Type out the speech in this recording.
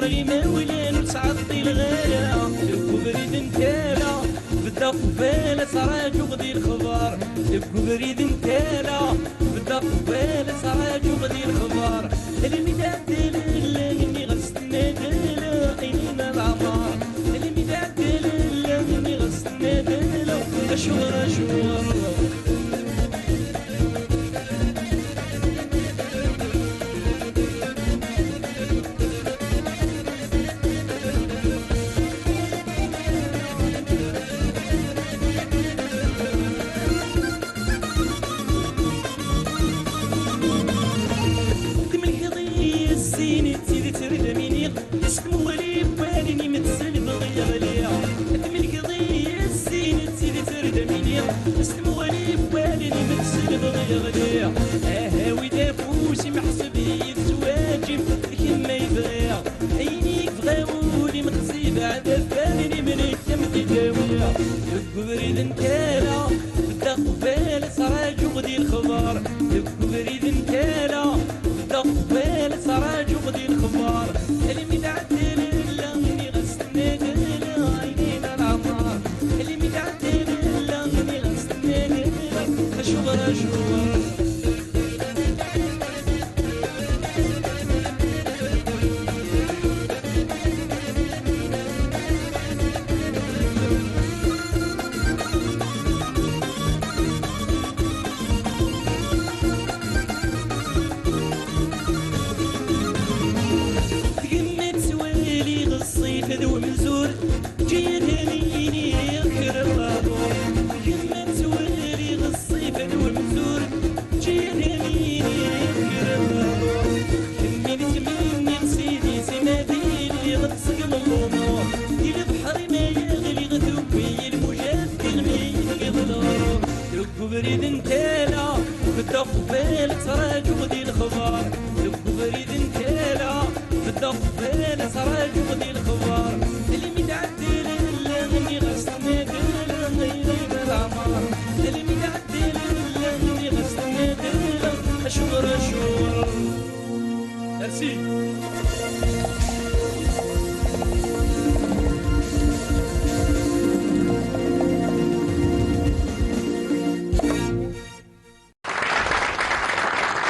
غيما ولان وتعطي الغاية بريد نتالا بدا قبالة سراج وغدي الخبر بريد نتالا بدا قبالة سراج وغدي الخبر اللي تعدل اللي غسلنا دالا عينينا العمار اللي تعدل اللي غسلنا دالا اشوار اشوار هاوي دافوسي محسبي يتواجم كما يبغيها عينيك بغاولي مخزي بعد فاني من التمت داوية بريد نتالا بدا قبالة سراج وغدي الخبر بريد نتالا بدا قبالة سراج وغدي الخبر اللي متعدل اللي غسلنا دالا عينينا العمار اللي متعدل اللي غسلنا دالا اشوار اشوار هذو مزور جير هنيني يذكر الغابور كما تولي غصيف هذو مزور جير هنيني يذكر الغابور كمي تمني نسيدي سماديني غتسق الغمور دي البحر ما يغلي غثوبي المجاف كلمي يغلور دق بريد نتالا بدا قبالة سراج وغدي الخبر دق بريد نتالا بدا قبالة سراج وغدي الخبر